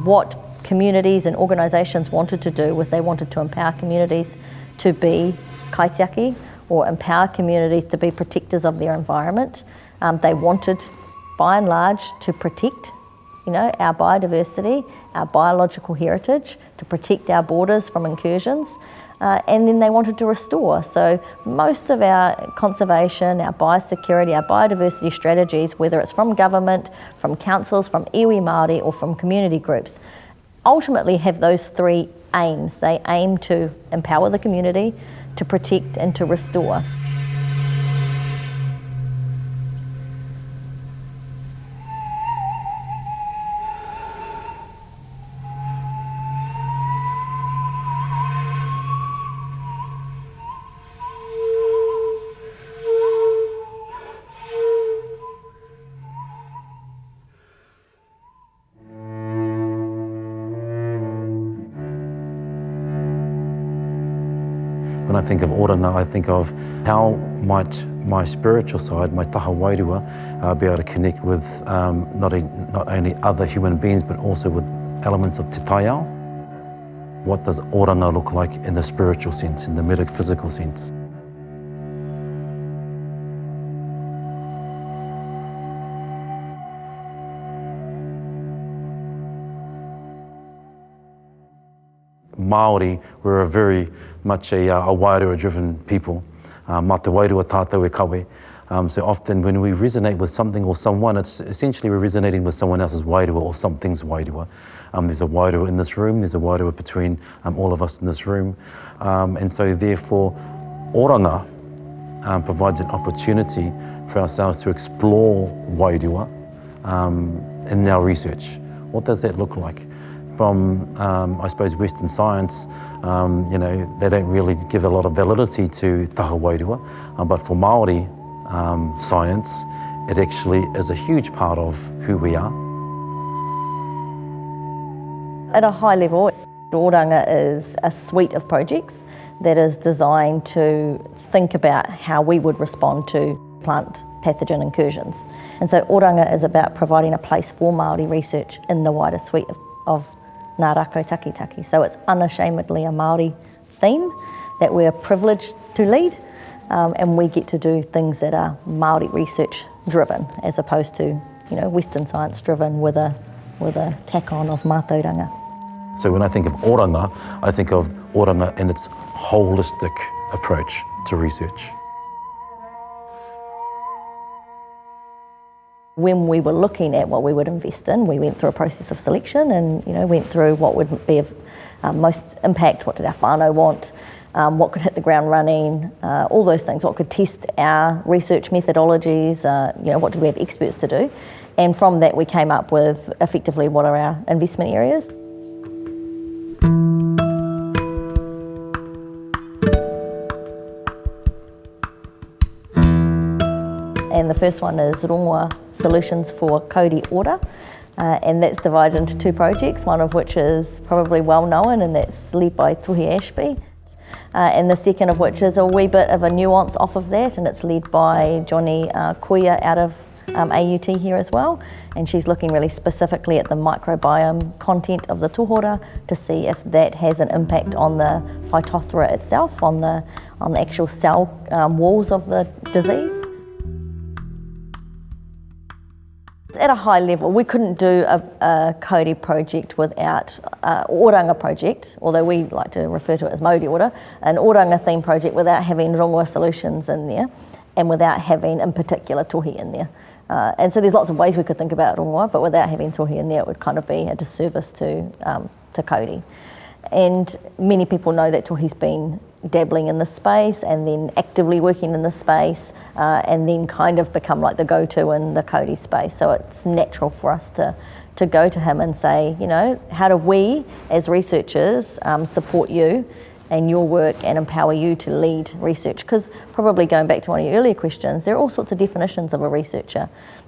what communities and organisations wanted to do was they wanted to empower communities to be kaitiaki, or empower communities to be protectors of their environment. They wanted, by and large, to protect, our biodiversity, our biological heritage, to protect our borders from incursions, and then they wanted to restore. So most of our conservation, our biosecurity, our biodiversity strategies, whether it's from government, from councils, from iwi Māori, or from community groups, ultimately have those three aims. They aim to empower the community, to protect and to restore. When I think of Oranga, I think of how might my spiritual side, my taha wairua, be able to connect with not only other human beings, but also with elements of te taiao. What does Oranga look like in the spiritual sense, in the metaphysical sense? Māori, we're a very much a wairua-driven people. Mā te wairua tātou e kawe. So often when we resonate with something or someone, it's essentially we're resonating with someone else's wairua or something's wairua. There's a wairua in this room, there's a wairua between all of us in this room. And so therefore, Oranga provides an opportunity for ourselves to explore wairua in our research. What does that look like? From, I suppose, Western science, they don't really give a lot of validity to taha wairua, but for Māori science, it actually is a huge part of who we are. At a high level, Oranga is a suite of projects that is designed to think about how we would respond to plant pathogen incursions. And so Oranga is about providing a place for Māori research in the wider suite of Ngā rākau takitaki. So it's unashamedly a Māori theme that we're privileged to lead, and we get to do things that are Māori research driven, as opposed to Western science driven with a tack-on of mātauranga. So when I think of Oranga, I think of Oranga in its holistic approach to research. When we were looking at what we would invest in, we went through a process of selection and went through what would be of most impact, what did our whānau want, what could hit the ground running, all those things, what could test our research methodologies, what did we have experts to do. And from that we came up with effectively what are our investment areas. And the first one is rongoa solutions for kauri ora, and that's divided into two projects, one of which is probably well known, and that's led by Tohi Ashby, and the second of which is a wee bit of a nuance off of that, and it's led by Johnny Koia out of AUT here as well, and she's looking really specifically at the microbiome content of the tohora to see if that has an impact on the Phytophthora itself, on the actual cell walls of the disease. At a high level, we couldn't do a kauri project without Oranga project, although we like to refer to it as Mauri Ora, an Oranga theme project without having rongoa solutions in there and without having in particular tohi in there. And so there's lots of ways we could think about rongoa, but without having tohi in there it would kind of be a disservice to kauri. And many people know that tohi's been dabbling in this space and then actively working in this space, and then kind of become like the go-to in the kauri space. So it's natural for us to go to him and say, how do we as researchers support you and your work and empower you to lead research? Because probably going back to one of your earlier questions, there are all sorts of definitions of a researcher.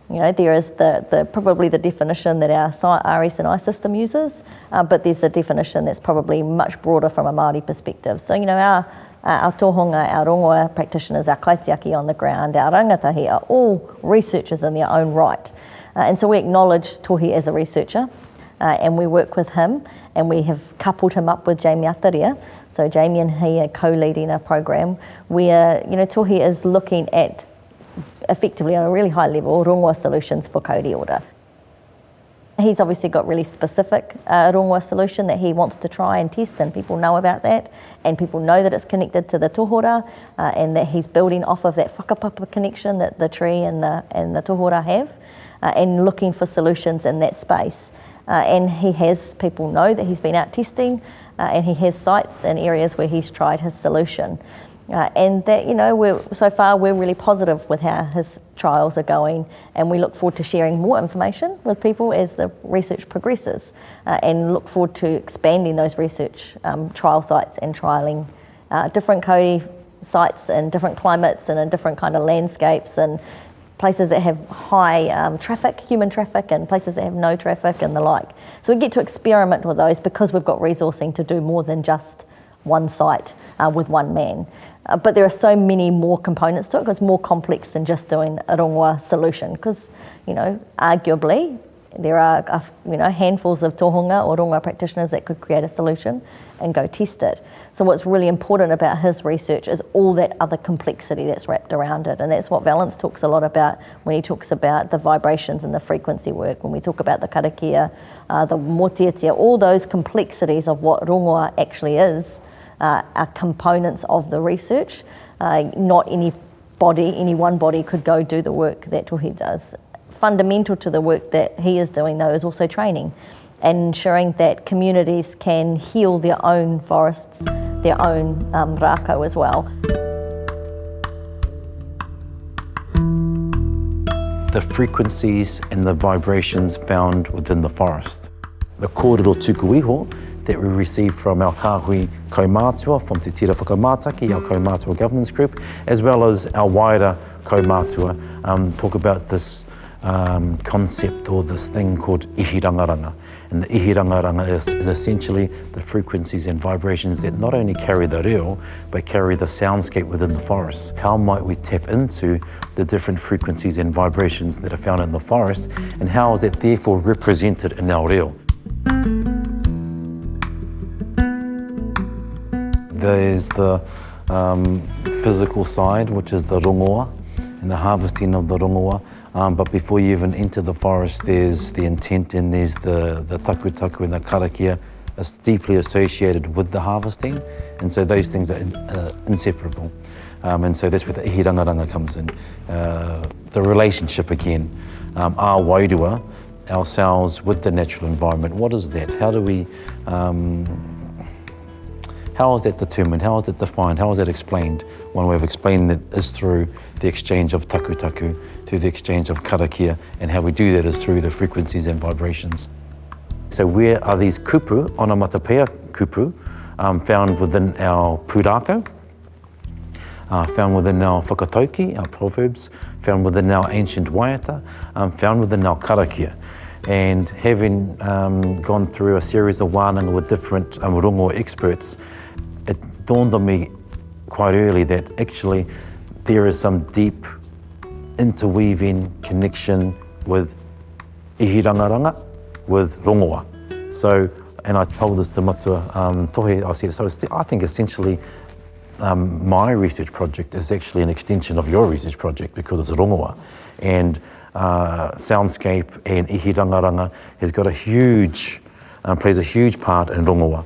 There is probably the definition that our RS&I system uses, but there's a definition that's probably much broader from a Māori perspective. So, our tohunga, our rongoa practitioners, our kaitiaki on the ground, our rangatahi are all researchers in their own right. And so we acknowledge tohi as a researcher. and we work with him, and we have coupled him up with Jamie Akaririo. So Jamie and he are co-leading a program where, Tohi is looking at, effectively on a really high level, rongoa solutions for kauri ora. He's obviously got really specific rongoa solution that he wants to try and test, and people know about that, and people know that it's connected to the tohora, and that he's building off of that whakapapa connection that the tree and the tohora have, and looking for solutions in that space. And people know that he's been out testing, and he has sites and areas where he's tried his solution. And that, so far we're really positive with how his trials are going, and we look forward to sharing more information with people as the research progresses, and look forward to expanding those research trial sites and trialling different kauri sites and different climates and in different kind of landscapes and places that have high human traffic, and places that have no traffic and the like. So we get to experiment with those because we've got resourcing to do more than just one site with one man. But there are so many more components to it, because it's more complex than just doing a rongoa solution, because, arguably there are handfuls of tohunga or rongoa practitioners that could create a solution and go test it. So what's really important about his research is all that other complexity that's wrapped around it, and that's what Valence talks a lot about when he talks about the vibrations and the frequency work, when we talk about the karakia, the motiatia, all those complexities of what rongoa actually is are components of the research. Not any one body could go do the work that Tohi does. Fundamental to the work that he is doing, though, is also training and ensuring that communities can heal their own forests, their own rākau as well. The frequencies and the vibrations found within the forest. The kōrero tuku iho that we receive from our kāhui kaumātua, from Te Tira Whakamātaki, our kaumātua governance group, as well as our wider kaumātua, talk about this concept or this thing called ihirangaranga. And the ihirangaranga is essentially the frequencies and vibrations that not only carry the reo, but carry the soundscape within the forest. How might we tap into the different frequencies and vibrations that are found in the forest, and how is it therefore represented in our reo? There's the physical side, which is the rongoa and the harvesting of the rongoa. But before you even enter the forest, there's the intent and there's the taku and the karakia is deeply associated with the harvesting. And so those things are inseparable. And so that's where the ihirangaranga comes in. The relationship again, our wairua, ourselves with the natural environment. What is that? How do we... How is that determined? How is that defined? How is that explained? One way of explaining it is through the exchange of taku, through the exchange of karakia, and how we do that is through the frequencies and vibrations. So where are these kupu, onomatopea kupu, found within our pūrākau, found within our whakatauki, our proverbs, found within our ancient waiata, found within our karakia. And having gone through a series of wānanga with different rongoa experts, it dawned on me quite early that actually there is some deep interweaving connection with ihirangaranga, with rongoa. So, and I told this to Matua Tohe, I said, so I think essentially my research project is actually an extension of your research project because it's rongoa. And soundscape and ihirangaranga has got plays a huge part in rongoa.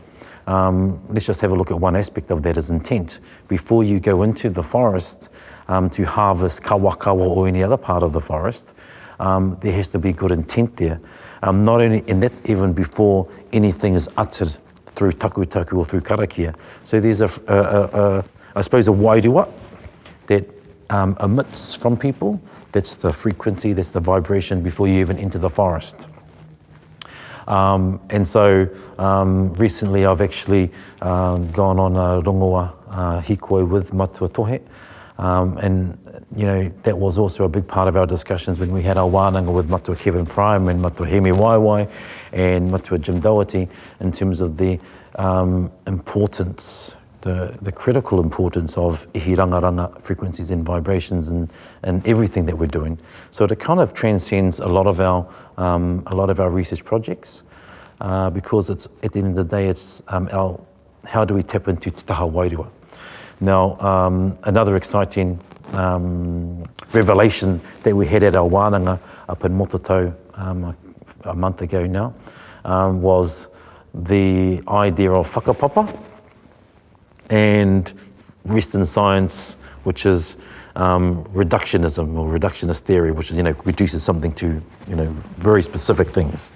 Let's just have a look at one aspect of that is intent. Before you go into the forest to harvest kawakawa or any other part of the forest, there has to be good intent there. Not only, and that's even before anything is uttered through taku or through karakia. So there's I suppose a wairua that emits from people. That's the frequency, that's the vibration before you even enter the forest. And so recently I've actually gone on a rongoa hikoi with Matua Tohe, and that was also a big part of our discussions when we had our wānanga with Matua Kevin Prime and Matua Hemi Waiwai and Matua Jim Doherty in terms of the importance, the critical importance of ihirangaranga frequencies and vibrations and everything that we're doing. So it kind of transcends a lot of our research projects. because it's, at the end of the day, it's how do we tap into Te Taha Wairua. Now, another exciting revelation that we had at our wānanga up in Motatau a month ago now was the idea of whakapapa and Western science, which is reductionism or reductionist theory, which is, reduces something to, very specific things.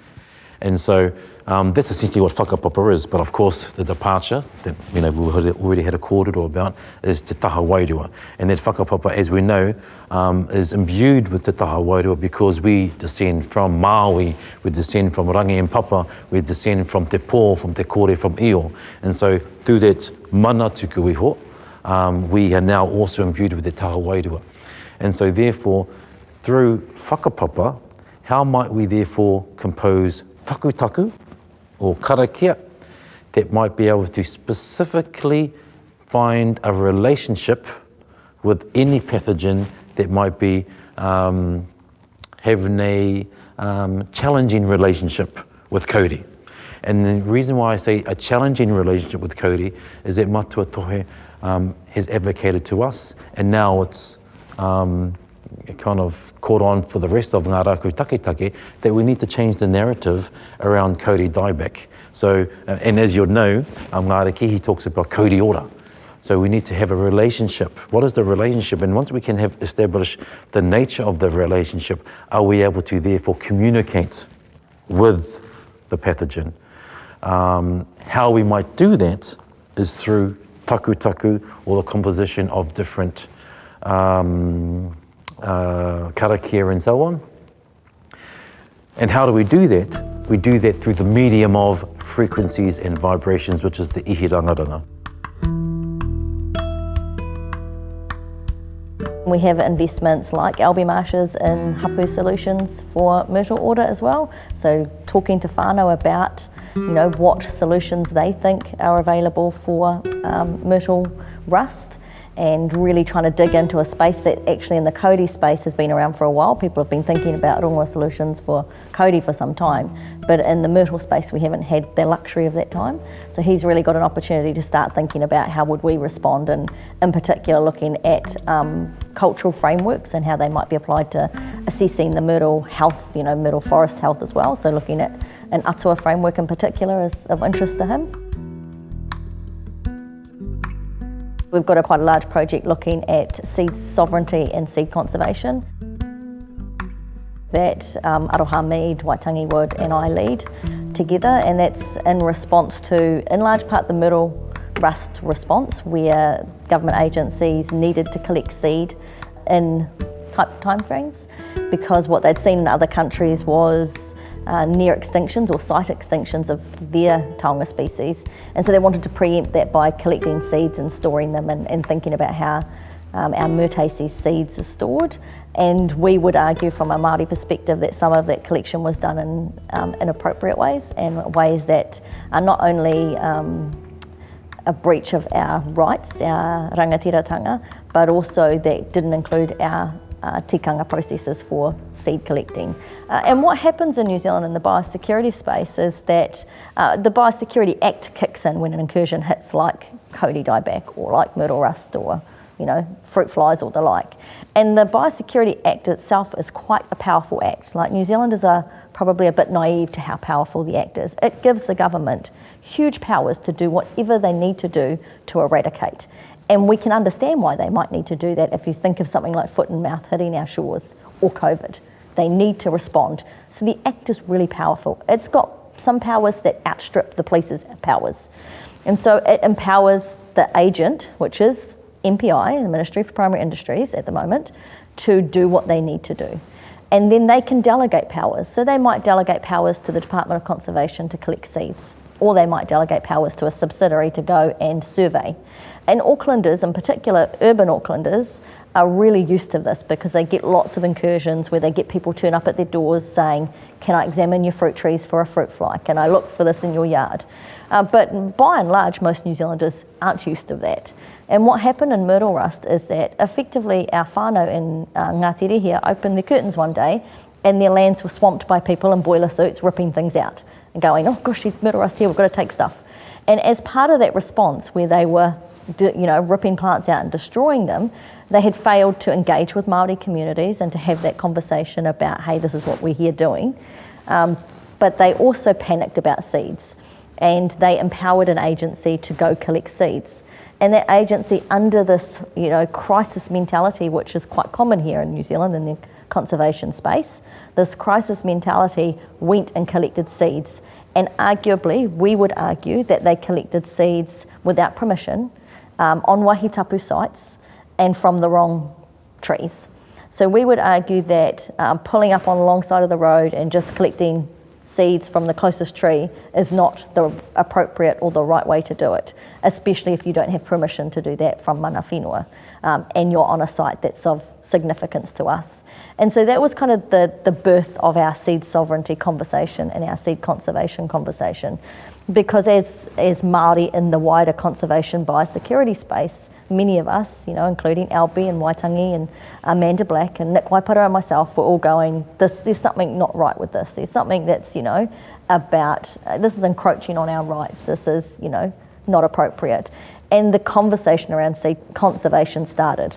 And so that's essentially what whakapapa is. But of course, the departure that, we already had a kōrero about is Te Taha Wairua. And that whakapapa, as we know, is imbued with Te Taha Wairua because we descend from Maui, we descend from Rangi and Papa, we descend from Te Pō, from Te Kore, from Io. And so through that mana tuku iho, we are now also imbued with the Taha Wairua. And so therefore, through whakapapa, how might we therefore compose taku or karakia that might be able to specifically find a relationship with any pathogen that might be having a challenging relationship with Kauri. And the reason why I say a challenging relationship with Kauri is that Matua Tohe has advocated to us, and now it's kind of caught on for the rest of Ngā Rākau Taketake that we need to change the narrative around Kauri dieback. So, and as you'll know, Ngāriki, he talks about Kauri ora. So we need to have a relationship. What is the relationship? And once we can have established the nature of the relationship, are we able to therefore communicate with the pathogen? How we might do that is through taku or the composition of different karakia and so on. And how do we do that? We do that through the medium of frequencies and vibrations, which is the ihirangaranga. We have investments like Albi Marshes in hapu solutions for myrtle order as well. So talking to whānau about what solutions they think are available for myrtle rust, and really trying to dig into a space that actually in the Kauri space has been around for a while. People have been thinking about rongoa solutions for Kauri for some time, but in the myrtle space we haven't had the luxury of that time. So he's really got an opportunity to start thinking about how would we respond, and in particular looking at cultural frameworks and how they might be applied to assessing the myrtle health, myrtle forest health as well. So looking at an atua framework in particular is of interest to him. We've got quite a large project looking at seed sovereignty and seed conservation that Aroha Mead, Waitangi Wood and I lead together, and that's in response to, in large part, the myrtle rust response, where government agencies needed to collect seed in tight timeframes because what they'd seen in other countries was near extinctions or site extinctions of their taonga species, and so they wanted to preempt that by collecting seeds and storing them and thinking about how our myrtaceae seeds are stored. And we would argue from a Māori perspective that some of that collection was done in inappropriate ways, and ways that are not only a breach of our rights, our rangatiratanga, but also that didn't include our tikanga processes for seed collecting. And what happens in New Zealand in the biosecurity space is that the Biosecurity Act kicks in when an incursion hits like Kauri dieback or like myrtle rust or fruit flies or the like. And the Biosecurity Act itself is quite a powerful act. Like, New Zealanders are probably a bit naive to how powerful the act is. It gives the government huge powers to do whatever they need to do to eradicate. And we can understand why they might need to do that if you think of something like foot and mouth hitting our shores or COVID. They need to respond. So the Act is really powerful. It's got some powers that outstrip the police's powers. And so it empowers the agent, which is MPI, the Ministry for Primary Industries at the moment, to do what they need to do. And then they can delegate powers. So they might delegate powers to the Department of Conservation to collect seeds, or they might delegate powers to a subsidiary to go and survey. And Aucklanders, in particular urban Aucklanders, are really used to this because they get lots of incursions where they get people turn up at their doors saying, can I examine your fruit trees for a fruit fly? Can I look for this in your yard? But by and large, most New Zealanders aren't used to that. And what happened in myrtle rust is that effectively our whānau in Ngāti Rehia opened their curtains one day and their lands were swamped by people in boiler suits ripping things out. and going, oh gosh, she's murderous here, we've got to take stuff. And as part of that response, where they were ripping plants out and destroying them, they had failed to engage with Māori communities and to have that conversation about, hey, this is what we're here doing. But they also panicked about seeds, and they empowered an agency to go collect seeds. And that agency, under this crisis mentality, which is quite common here in New Zealand in the conservation space, this crisis mentality went and collected seeds. And arguably, we would argue that they collected seeds without permission on wahi tapu sites and from the wrong trees. So we would argue that pulling up on the long side of the road and just collecting seeds from the closest tree is not the appropriate or the right way to do it, especially if you don't have permission to do that from mana whenua and you're on a site that's of significance to us. And so that was kind of the birth of our seed sovereignty conversation and our seed conservation conversation, because as Māori in the wider conservation biosecurity space, many of us, including Albie and Waitangi and Amanda Black and Nick Waipara and myself, were all going, there's something not right with this. There's something that's, about, this is encroaching on our rights. This is, not appropriate. And the conversation around seed conservation started.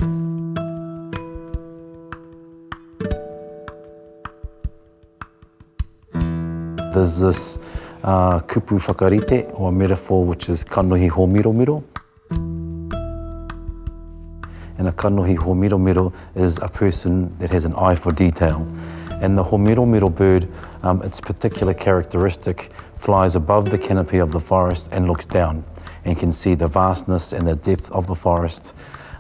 There's this kupu whakarite, or metaphor, which is kanohi ho miro miro. And a kanohi ho miro miro is a person that has an eye for detail. And the ho miro miro bird, its particular characteristic, flies above the canopy of the forest and looks down and can see the vastness and the depth of the forest.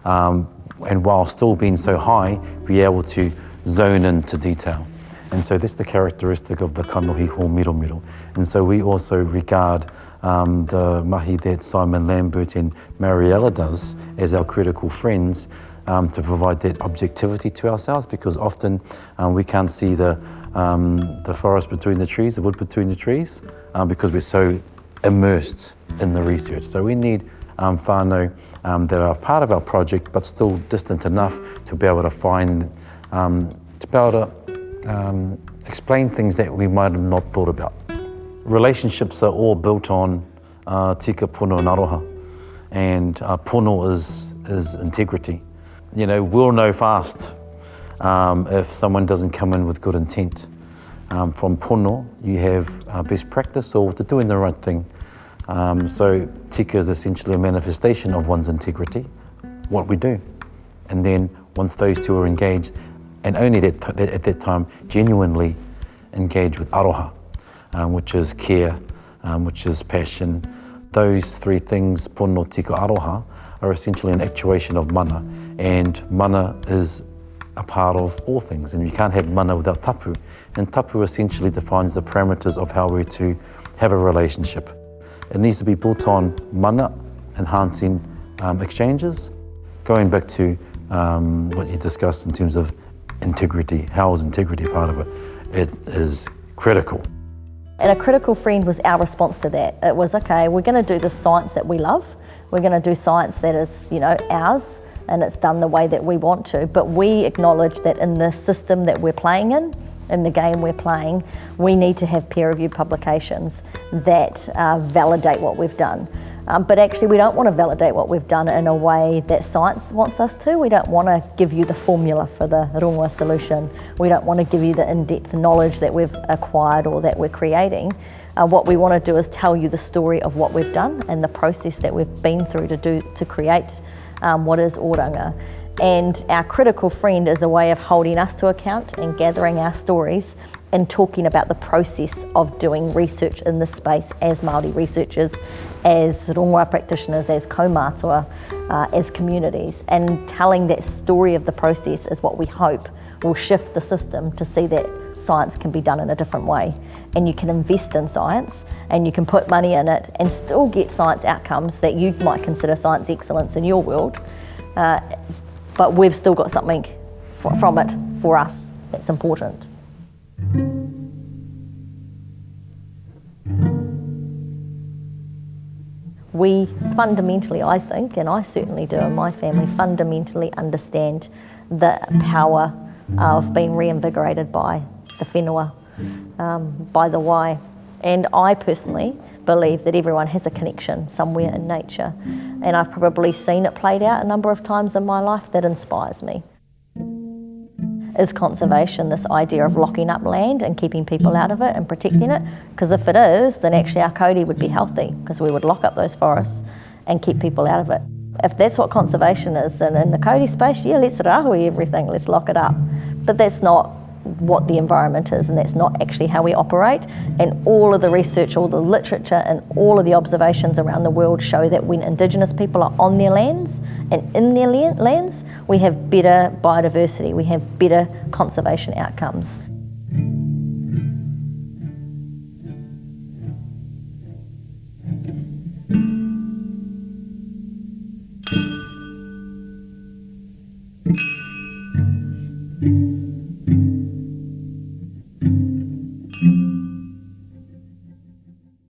And while still being so high, be able to zone into detail. And so that's the characteristic of the kanohi ho miro miro. And so we also regard the mahi that Simon Lambert and Mariella does as our critical friends to provide that objectivity to ourselves, because often we can't see the forest between the trees, the wood between the trees, because we're so immersed in the research. So we need whānau that are part of our project but still distant enough to be able to find, explain things that we might have not thought about. Relationships are all built on tika pono and aroha, and pono is integrity. We'll know fast if someone doesn't come in with good intent. From pono, you have best practice or to doing the right thing. So tika is essentially a manifestation of one's integrity, what we do. And then once those two are engaged, and only at that time, genuinely engage with aroha, which is care, which is passion. Those three things, pono, tika, aroha, are essentially an actuation of mana. And mana is a part of all things, and you can't have mana without tapu. And tapu essentially defines the parameters of how we're to have a relationship. It needs to be built on mana, enhancing exchanges. Going back to what you discussed in terms of integrity, how is integrity part of it? It is critical. And a critical friend was our response to that. It was, okay, we're going to do the science that we love. We're going to do science that is, ours, and it's done the way that we want to. But we acknowledge that in the system that we're playing in the game we're playing, we need to have peer-reviewed publications that validate what we've done. But actually, we don't want to validate what we've done in a way that science wants us to. We don't want to give you the formula for the rongoa solution. We don't want to give you the in-depth knowledge that we've acquired or that we're creating. What we want to do is tell you the story of what we've done and the process that we've been through to create what is Oranga. And our critical friend is a way of holding us to account and gathering our stories and talking about the process of doing research in this space as Māori researchers, as rongoa practitioners, as kaumātua, as communities. And telling that story of the process is what we hope will shift the system to see that science can be done in a different way. And you can invest in science and you can put money in it and still get science outcomes that you might consider science excellence in your world. But we've still got something from it for us that's important. We fundamentally, I think, and I certainly do in my family, fundamentally understand the power of being reinvigorated by the whenua, by the wai. And I personally believe that everyone has a connection somewhere in nature. And I've probably seen it played out a number of times in my life. That inspires me. Is conservation this idea of locking up land and keeping people out of it and protecting it? Because if it is, then actually our kauri would be healthy, because we would lock up those forests and keep people out of it. If that's what conservation is, then in the kauri space, yeah, let's rahui everything, let's lock it up. But that's not what the environment is, and that's not actually how we operate. And all of the research, all the literature and all of the observations around the world show that when Indigenous people are on their lands and in their lands, we have better biodiversity, we have better conservation outcomes.